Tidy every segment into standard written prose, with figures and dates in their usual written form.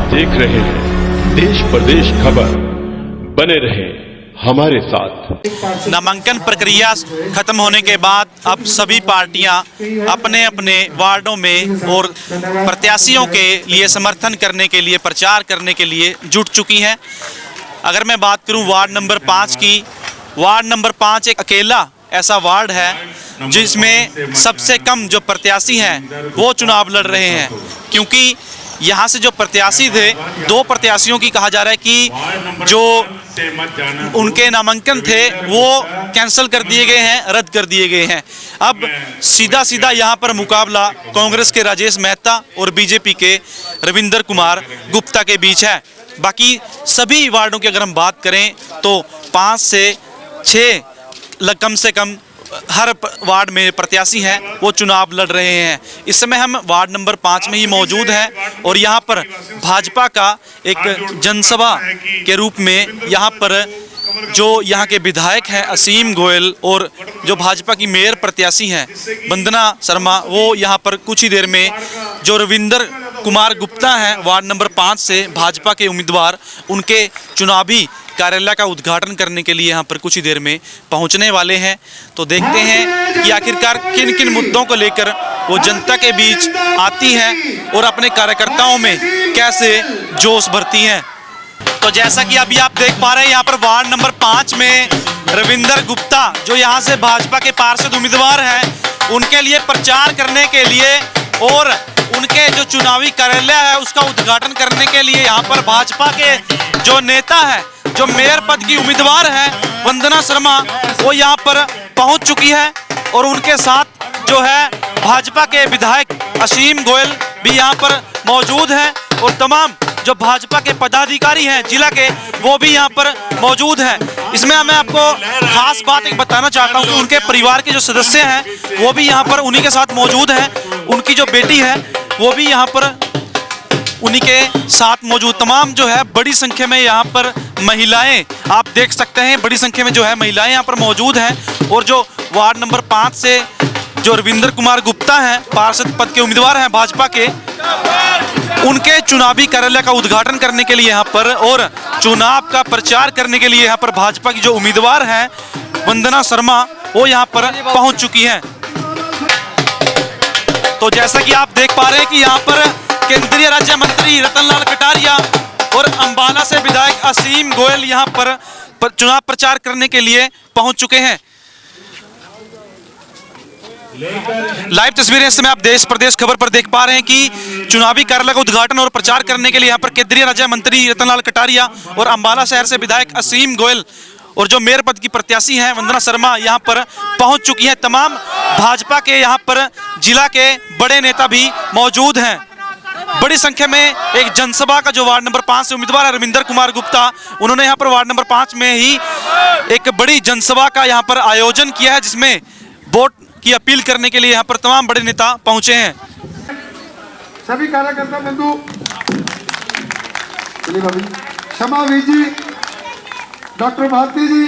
देख रहे हैं देश प्रदेश खबर, बने रहे हमारे साथ। नामांकन प्रक्रिया खत्म होने के बाद अब सभी पार्टियां अपने अपने वार्डों में और प्रत्याशियों के लिए समर्थन करने के लिए, प्रचार करने के लिए जुट चुकी हैं। अगर मैं बात करूं वार्ड नंबर 5 की, वार्ड नंबर 5 एक अकेला ऐसा वार्ड है जिसमें सबसे कम जो प्रत्याशी हैं वो चुनाव लड़ रहे हैं, क्योंकि यहाँ से जो प्रत्याशी थे, 2 प्रत्याशियों की कहा जा रहा है कि जो उनके नामांकन थे वो कैंसिल कर दिए गए हैं, रद्द कर दिए गए हैं। अब सीधा सीधा यहाँ पर मुकाबला कांग्रेस के राजेश मेहता और बीजेपी के रविंदर कुमार गुप्ता के बीच है। बाकी सभी वार्डों की अगर हम बात करें तो 5 से 6 कम से कम हर वार्ड में प्रत्याशी हैं वो चुनाव लड़ रहे हैं। इस समय हम वार्ड नंबर 5 में ही मौजूद हैं और यहाँ पर भाजपा का एक जनसभा के रूप में यहाँ पर जो यहाँ के विधायक हैं असीम गोयल और जो भाजपा की मेयर प्रत्याशी हैं वंदना शर्मा, वो यहाँ पर कुछ ही देर में जो रविंदर कुमार गुप्ता हैं वार्ड नंबर 5 से भाजपा के उम्मीदवार, उनके चुनावी कार्यालय का उद्घाटन करने के लिए यहाँ पर कुछ ही देर में पहुँचने वाले हैं। तो देखते हैं कि आखिरकार किन किन मुद्दों को लेकर वो जनता के बीच आती हैं और अपने कार्यकर्ताओं में कैसे जोश भरती हैं। तो जैसा कि अभी आप देख पा रहे हैं यहाँ पर वार्ड नंबर 5 में रविंदर गुप्ता जो यहाँ से भाजपा के पार्षद उम्मीदवार हैं, उनके लिए प्रचार करने के लिए और उनके जो चुनावी कार्यालय है उसका उद्घाटन करने के लिए यहाँ पर भाजपा के जो नेता है, जो मेयर पद की उम्मीदवार है वंदना शर्मा, वो यहाँ पर पहुँच चुकी है और उनके साथ जो है भाजपा के विधायक असीम गोयल भी यहाँ पर मौजूद हैं और तमाम जो भाजपा के पदाधिकारी हैं जिला के, वो भी यहाँ पर मौजूद हैं। इसमें मैं आपको खास बात एक बताना चाहता हूँ कि उनके परिवार के जो सदस्य हैं वो भी यहाँ पर उन्हीं के साथ मौजूद हैं। उनकी जो बेटी है वो भी यहाँ पर उन्हीं के साथ मौजूद। तमाम जो है बड़ी संख्या में यहाँ पर महिलाएं, आप देख सकते हैं बड़ी संख्या में जो है महिलाएं यहाँ पर मौजूद हैं और जो वार्ड नंबर 5 से जो रविंदर कुमार गुप्ता हैं पार्षद पद के उम्मीदवार हैं भाजपा के, उनके चुनावी कार्यालय का उद्घाटन करने के लिए यहाँ पर और चुनाव का प्रचार करने के लिए यहाँ पर भाजपा की जो उम्मीदवार हैं वंदना शर्मा, वो यहाँ पर पहुँच चुकी हैं। तो जैसा कि आप देख पा रहे हैं कि यहाँ पर केंद्रीय राज्य मंत्री रतनलाल कटारिया और अंबाला से विधायक असीम गोयल यहाँ पर चुनाव प्रचार करने के लिए पहुंच चुके हैं। लाइव तस्वीरें इस समय आप देश प्रदेश खबर पर देख पा रहे हैं कि चुनावी कार्यालय का उद्घाटन और प्रचार करने के लिए यहाँ पर केंद्रीय राज्य मंत्री रतनलाल कटारिया और अंबाला शहर से विधायक असीम गोयल और जो मेयर पद की प्रत्याशी हैं वंदना शर्मा यहाँ पर पहुंच चुकी हैं। तमाम भाजपा के यहाँ पर जिला के बड़े नेता भी मौजूद हैं। बड़ी संख्या में एक जनसभा का जो वार्ड नंबर 5 से उम्मीदवार है रविंदर कुमार गुप्ता, उन्होंने यहाँ पर वार्ड नंबर 5 में ही एक बड़ी जनसभा का यहाँ पर आयोजन किया है जिसमें वोट की अपील करने के लिए यहाँ पर तमाम बड़े नेता पहुंचे हैं। सभी कार्यकर्ता बंधु, क्षमा जी, डॉक्टर भारती जी,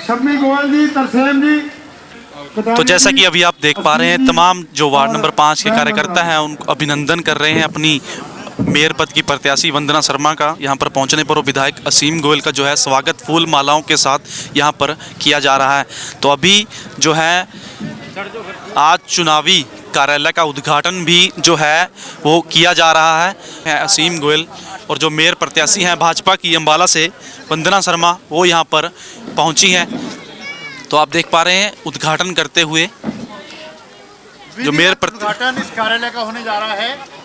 शम्मी गोयल जी, तरसेम जी। तो जैसा कि अभी आप देख पा रहे हैं तमाम जो वार्ड नंबर 5 के कार्यकर्ता हैं उनको अभिनंदन कर रहे हैं अपनी मेयर पद की प्रत्याशी वंदना शर्मा का। यहाँ पर पहुँचने पर विधायक असीम गोयल का जो है स्वागत फूल मालाओं के साथ यहाँ पर किया जा रहा है। तो अभी जो है आज चुनावी कार्यालय का उद्घाटन भी जो है वो किया जा रहा है। असीम गोयल और जो मेयर प्रत्याशी हैं भाजपा की अंबाला से वंदना शर्मा, वो यहाँ पर पहुँची हैं। तो आप देख पा रहे हैं उद्घाटन करते हुए जो मेयर उद्घाटन इस कार्यालय का होने जा रहा है।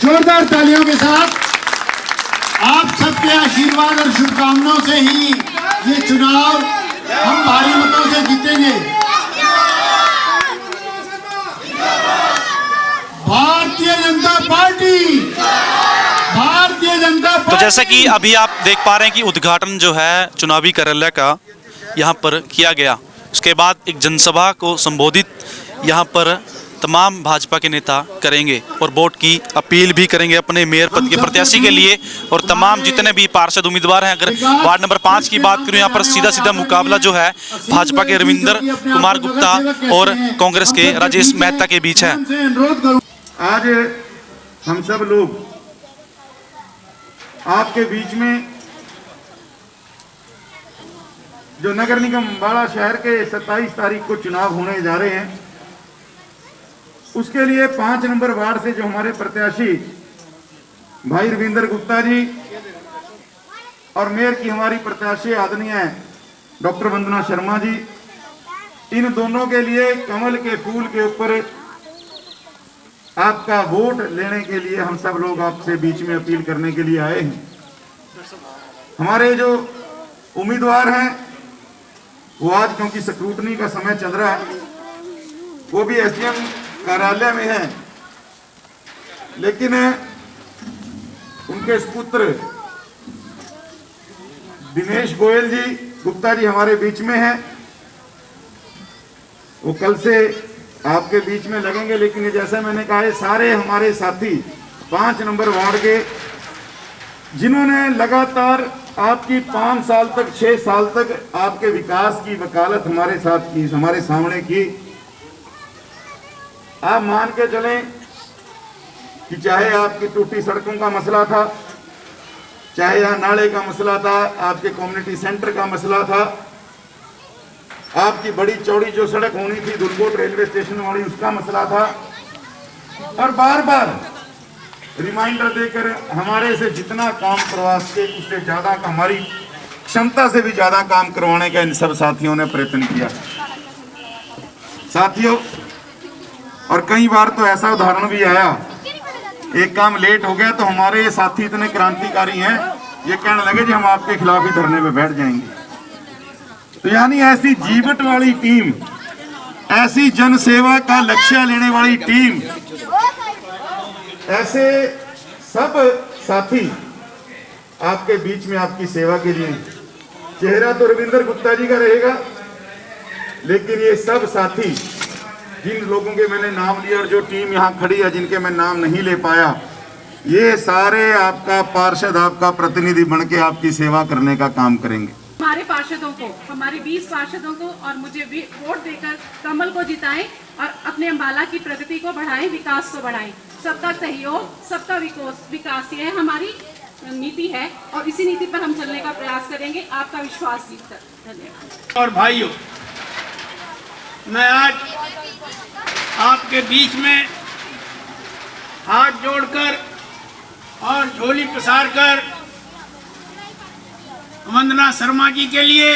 जोरदार तालियों के साथ आप सबके आशीर्वाद और शुभकामनाओं से ही ये चुनाव हम भारी मतों से जीतेंगे। Bharatiya Janata party, Bharatiya Janata party. तो जैसा कि अभी आप देख पा रहे हैं कि उद्घाटन जो है चुनावी कार्यालय का यहाँ पर किया गया, उसके बाद एक जनसभा को संबोधित यहाँ पर तमाम भाजपा के नेता करेंगे और वोट की अपील भी करेंगे अपने मेयर पद के प्रत्याशी के लिए। और तमाम जितने भी पार्षद उम्मीदवार हैं, अगर वार्ड नंबर 5 की बात करूं, यहाँ पर सीधा मुकाबला जो है भाजपा के रविंदर कुमार गुप्ता और कांग्रेस के राजेश मेहता के बीच है। आज हम सब लोग आपके बीच में जो नगर निगम अम्बाला शहर के 27 तारीख को चुनाव होने जा रहे हैं, उसके लिए 5 नंबर वार्ड से जो हमारे प्रत्याशी भाई रविंदर गुप्ता जी और मेयर की हमारी प्रत्याशी आदरणीय डॉक्टर वंदना शर्मा जी, इन दोनों के लिए कमल के फूल के ऊपर आपका वोट लेने के लिए हम सब लोग आपसे बीच में अपील करने के लिए आए हैं। हमारे जो उम्मीदवार हैं वो आज, क्योंकि स्क्रूटनी का समय चल रहा है, वो भी एसडीएम कार्यालय में है, लेकिन उनके सुपुत्र दिनेश गोयल जी गुप्ता जी हमारे बीच में हैं। वो कल से आपके बीच में लगेंगे, लेकिन ये जैसा मैंने कहा है, सारे हमारे साथी 5 नंबर वार्ड के, जिन्होंने लगातार आपकी 5 साल तक 6 साल तक आपके विकास की वकालत हमारे साथ की, हमारे सामने की। आप मान के चलें कि चाहे आपकी टूटी सड़कों का मसला था, चाहे यहाँ नाले का मसला था, आपके कम्युनिटी सेंटर का मसला था, आपकी बड़ी चौड़ी जो सड़क होनी थी दुलकोट रेलवे स्टेशन वाली, उसका मसला था, और बार बार रिमाइंडर देकर हमारे से जितना काम करवा सके उससे ज्यादा, हमारी क्षमता से भी ज्यादा काम करवाने का इन सब साथियों ने प्रयत्न किया। साथियों, और कई बार तो ऐसा उदाहरण भी आया, एक काम लेट हो गया तो हमारे ये साथी इतने क्रांतिकारी हैं, ये कहने लगे जी हम आपके खिलाफ ही धरने में बैठ जाएंगे। तो यानी ऐसी जीवट वाली टीम, ऐसी जन सेवा का लक्ष्य लेने वाली टीम, ऐसे सब साथी आपके बीच में आपकी सेवा के लिए। चेहरा तो रविंदर गुप्ता जी का रहेगा, लेकिन ये सब साथी जिन लोगों के मैंने नाम लिए और जो टीम यहाँ खड़ी है जिनके मैं नाम नहीं ले पाया, ये सारे आपका पार्षद, आपका प्रतिनिधि बनके आपकी सेवा करने का काम करेंगे। हमारे पार्षदों को, हमारे 20 पार्षदों को और मुझे भी वोट देकर कमल को जिताएं और अपने अम्बाला की प्रगति को बढ़ाएं, विकास को बढ़ाएं। सबका सहयोग, सबका विकास, ये हमारी नीति है और इसी नीति पर हम चलने का प्रयास करेंगे, आपका विश्वास जीतकर। धन्यवाद। और भाइयों, मैं आज आपके बीच में हाथ जोड़कर और झोली पसार कर वंदना शर्मा जी के लिए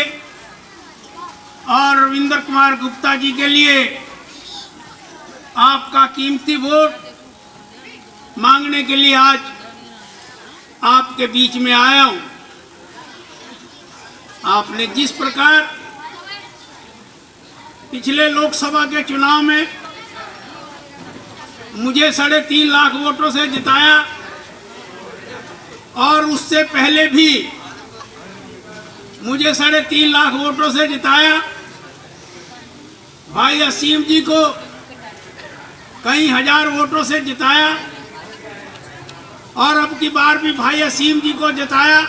और रविंदर कुमार गुप्ता जी के लिए आपका कीमती वोट मांगने के लिए आज आपके बीच में आया हूं। आपने जिस प्रकार पिछले लोकसभा के चुनाव में मुझे 3.5 लाख वोटों से जिताया और उससे पहले भी मुझे 3.5 लाख वोटों से जिताया, भाई असीम जी को कई हजार वोटों से जिताया और अब की बार भी भाई असीम जी को जिताया,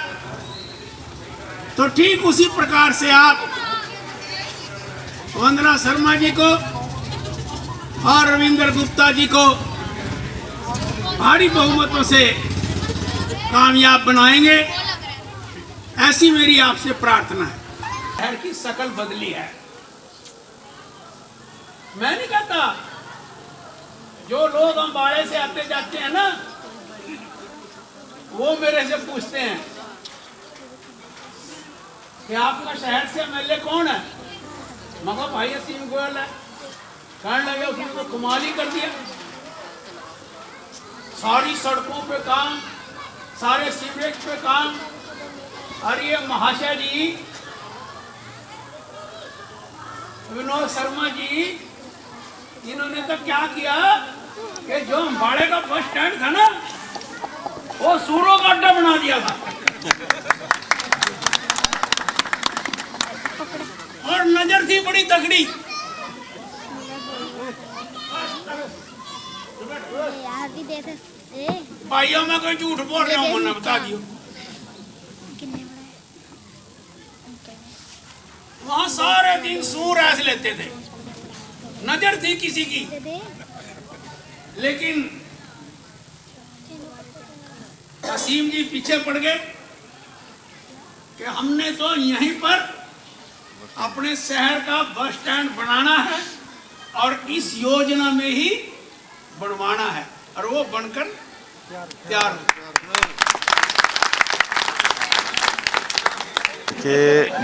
तो ठीक उसी प्रकार से आप वंदना शर्मा जी को और रविंदर गुप्ता जी को भारी बहुमतों से कामयाब बनाएंगे, ऐसी मेरी आपसे प्रार्थना है। शहर की शकल बदली है। मैं नहीं कहता, जो लोग अम्बाड़े से आते जाते हैं ना, वो मेरे से पूछते हैं कि आपका शहर से एमएलए कौन है। मगर भाई असीम गोयल है। कहने लगे उसने तो कमाल ही कर दिया, सारी सड़कों पे काम, सारे सीवरेज पे काम। और ये महाशय जी विनोद शर्मा जी, इन्होंने तो क्या किया कि जो अम्बाड़े का बस स्टैंड था ना, वो सूरों का अड्डा बना दिया था और नजर थी बड़ी तगड़ी। भाइयों में कोई झूठ बोल रहा हूँ, मुन्ना बता दियो। वहाँ सारे दिन सूर ऐसे लेते थे, नजर थी किसी की, लेकिन असीम जी पीछे पड़ गए कि हमने तो यहीं पर अपने शहर का बस स्टैंड बनाना है और इस योजना में ही बनवाना है, और वो बनकर तैयार हो। कि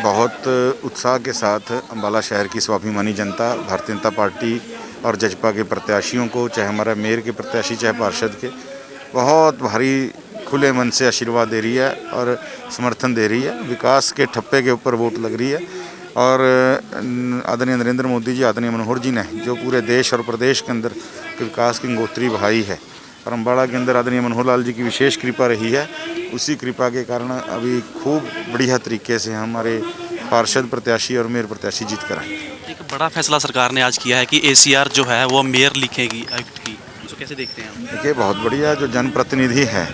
बहुत उत्साह के साथ अम्बाला शहर की स्वाभिमानी जनता, भारतीय जनता पार्टी और जजपा के प्रत्याशियों को, चाहे हमारा मेयर के प्रत्याशी चाहे पार्षद के, बहुत भारी खुले मन से आशीर्वाद दे रही है और समर्थन दे रही है। विकास के ठप्पे के ऊपर वोट लग रही है और आदरणीय नरेंद्र मोदी जी, आदरणीय मनोहर जी ने जो पूरे देश और प्रदेश के अंदर विकास की गंगोत्री बहाई है और अम्बाड़ा के अंदर आदरणीय मनोहर लाल जी की विशेष कृपा रही है, उसी कृपा के कारण अभी खूब बढ़िया तरीके से हमारे पार्षद प्रत्याशी और मेयर प्रत्याशी जीत कर आए। एक बड़ा फैसला सरकार ने आज किया है कि ACR जो है वो मेयर लिखेगी एक्ट की, तो कैसे देखते हैं आप? देखिए, बहुत बढ़िया। जो जनप्रतिनिधि है,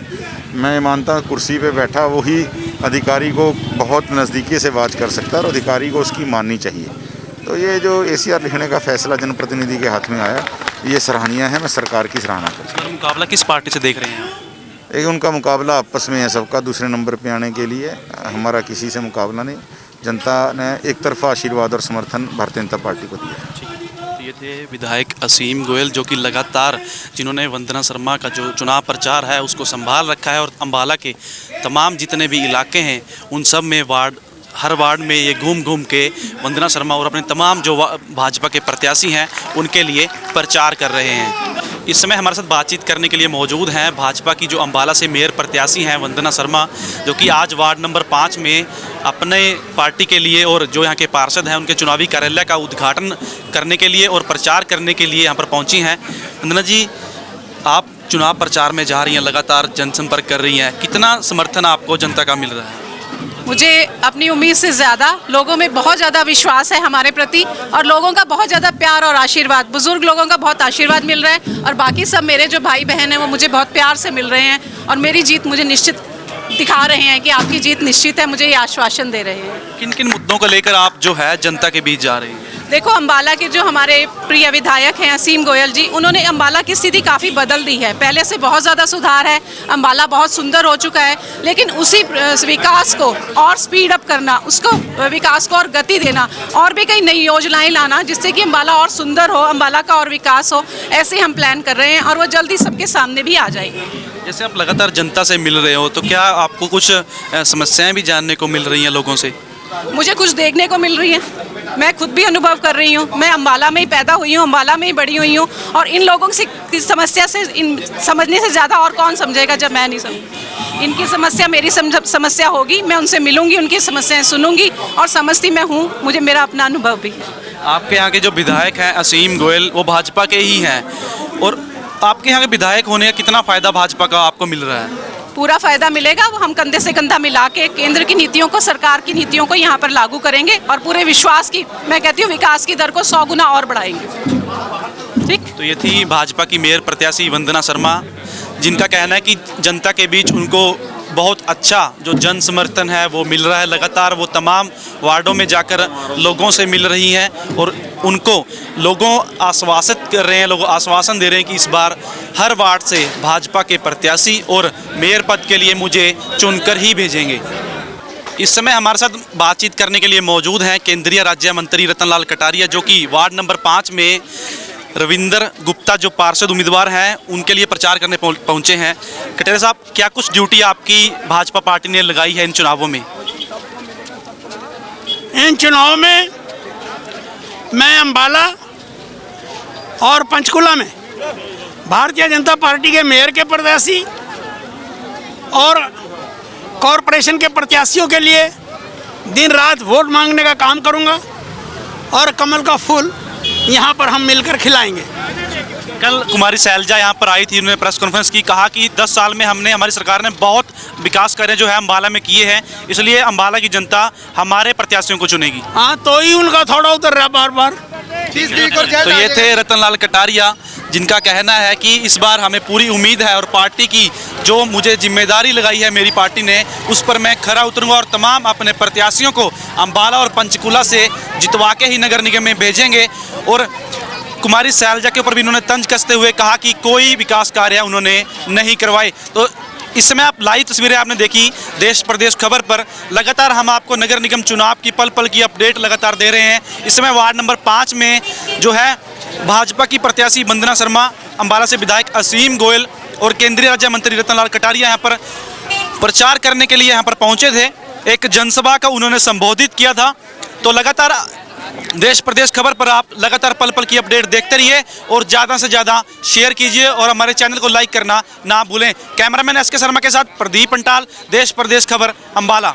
मैं मानता हूँ कुर्सी पे बैठा वही अधिकारी को बहुत नज़दीकी से बात कर सकता है और अधिकारी को उसकी माननी चाहिए। तो ये जो ACR लिखने का फैसला जनप्रतिनिधि के हाथ में आया, ये सराहनीय है। मैं सरकार की सराहना करता हूँ। इस बार मुकाबला किस पार्टी से देख रहे हैं आप? एक उनका मुकाबला आपस में है सबका, दूसरे नंबर पे आने के लिए हमारा किसी से मुकाबला नहीं। जनता ने एक तरफा आशीर्वाद और समर्थन भारतीय जनता पार्टी को दिया। तो ये थे विधायक असीम गोयल, जो कि लगातार जिन्होंने वंदना शर्मा का जो चुनाव प्रचार है उसको संभाल रखा है और अम्बाला के तमाम जितने भी इलाके हैं उन सब में हर वार्ड में ये घूम घूम के वंदना शर्मा और अपने तमाम जो भाजपा के प्रत्याशी हैं उनके लिए प्रचार कर रहे हैं। इस समय हमारे साथ बातचीत करने के लिए मौजूद हैं भाजपा की जो अम्बाला से मेयर प्रत्याशी हैं वंदना शर्मा, जो कि आज वार्ड नंबर 5 में अपने पार्टी के लिए और जो यहाँ के पार्षद हैं उनके चुनावी कार्यालय का उद्घाटन करने के लिए और प्रचार करने के लिए यहाँ पर पहुँची हैं। वंदना जी, आप चुनाव प्रचार में जा रही हैं, लगातार जनसंपर्क कर रही हैं, कितना समर्थन आपको जनता का मिल रहा है? मुझे अपनी उम्मीद से ज़्यादा लोगों में बहुत ज़्यादा विश्वास है हमारे प्रति, और लोगों का बहुत ज़्यादा प्यार और आशीर्वाद, बुजुर्ग लोगों का बहुत आशीर्वाद मिल रहा है, और बाकी सब मेरे जो भाई बहन हैं वो मुझे बहुत प्यार से मिल रहे हैं और मेरी जीत मुझे निश्चित दिखा रहे हैं कि आपकी जीत निश्चित है, मुझे ये आश्वासन दे रहे हैं। किन किन मुद्दों को लेकर आप जो है जनता के बीच जा रही हैं? देखो, अम्बाला के जो हमारे प्रिय विधायक हैं असीम गोयल जी, उन्होंने अम्बाला की स्थिति काफ़ी बदल दी है। पहले से बहुत ज़्यादा सुधार है, अम्बाला बहुत सुंदर हो चुका है, लेकिन उसी विकास को और स्पीड अप करना, उसको विकास को और गति देना, और भी कई नई योजनाएं लाना जिससे कि अम्बाला और सुंदर हो, अम्बाला का और विकास हो, ऐसे हम प्लान कर रहे हैं और वो जल्दी सबके सामने भी आ जाएगी। जैसे आप लगातार जनता से मिल रहे हो, तो क्या आपको कुछ समस्याएं भी जानने को मिल रही हैं लोगों से? मुझे कुछ देखने को मिल रही है, मैं खुद भी अनुभव कर रही हूँ। मैं अम्बाला में ही पैदा हुई हूँ, अम्बाला में ही बड़ी हुई हूँ, और इन लोगों की समस्या से समझने से ज़्यादा और कौन समझेगा जब मैं नहीं समझूँ। इनकी समस्या मेरी समस्या होगी, मैं उनसे मिलूंगी, उनकी समस्याएं सुनूंगी और समझती मैं हूँ, मुझे मेरा अपना अनुभव भी है। आपके यहाँ के जो विधायक हैं असीम गोयल, वो भाजपा के ही हैं, और आपके यहाँ के विधायक होने का कितना फ़ायदा भाजपा का आपको मिल रहा है? पूरा फायदा मिलेगा। वो हम कंधे से कंधा मिला के केंद्र की नीतियों को, सरकार की नीतियों को यहाँ पर लागू करेंगे और पूरे विश्वास की, मैं कहती हूँ, विकास की दर को 100 गुना और बढ़ाएंगे। ठीक। तो ये थी भाजपा की मेयर प्रत्याशी वंदना शर्मा, जिनका कहना है कि जनता के बीच उनको बहुत अच्छा जो जन समर्थन है वो मिल रहा है। लगातार वो तमाम वार्डों में जाकर लोगों से मिल रही हैं और उनको लोगों आश्वासित कर रहे हैं, लोग आश्वासन दे रहे हैं कि इस बार हर वार्ड से भाजपा के प्रत्याशी और मेयर पद के लिए मुझे चुनकर ही भेजेंगे। इस समय हमारे साथ बातचीत करने के लिए मौजूद हैं केंद्रीय राज्य मंत्री रतनलाल कटारिया, जो कि वार्ड नंबर 5 में रविंदर गुप्ता जो पार्षद उम्मीदवार हैं उनके लिए प्रचार करने पहुंचे हैं। कटारिया साहब, क्या कुछ ड्यूटी आपकी भाजपा पार्टी ने लगाई है इन चुनावों में? इन चुनाव में मैं अम्बाला और पंचकुला में भारतीय जनता पार्टी के मेयर के प्रत्याशी और कॉरपोरेशन के प्रत्याशियों के लिए दिन रात वोट मांगने का काम करूंगा और कमल का फूल यहाँ पर हम मिलकर खिलाएंगे। कल कुमारी शैलजा यहाँ पर आई थी, उन्होंने प्रेस कॉन्फ्रेंस की, कहा कि 10 साल में हमारी सरकार ने बहुत विकास कार्य जो है अम्बाला में किए हैं, इसलिए अम्बाला की जनता हमारे प्रत्याशियों को चुनेगी। हाँ, तो ही उनका थोड़ा उतर रहा बार बार। तो ये थे रतनलाल कटारिया, जिनका कहना है कि इस बार हमें पूरी उम्मीद है और पार्टी की जो मुझे जिम्मेदारी लगाई है मेरी पार्टी ने, उस पर मैं खरा उतरूंगा और तमाम अपने प्रत्याशियों को अम्बाला और पंचकूला से जितवा के ही नगर निगम में भेजेंगे। और कुमारी शैलजा के ऊपर भी इन्होंने तंज कसते हुए कहा कि कोई विकास कार्य उन्होंने नहीं करवाए। तो इस समय आप लाइव तस्वीरें आपने देखी देश प्रदेश खबर पर। लगातार हम आपको नगर निगम चुनाव की पल पल की अपडेट लगातार दे रहे हैं। इस समय वार्ड नंबर 5 में जो है भाजपा की प्रत्याशी वंदना शर्मा, अम्बाला से विधायक असीम गोयल और केंद्रीय राज्य मंत्री रतनलाल कटारिया यहाँ पर प्रचार करने के लिए यहाँ पर पहुँचे थे। एक जनसभा का उन्होंने संबोधित किया था। तो लगातार देश प्रदेश खबर पर आप लगातार पल पल की अपडेट देखते रहिए और ज़्यादा से ज़्यादा शेयर कीजिए और हमारे चैनल को लाइक करना ना भूलें। कैमरामैन SK शर्मा के साथ प्रदीप पंटाल, देश प्रदेश खबर, अम्बाला।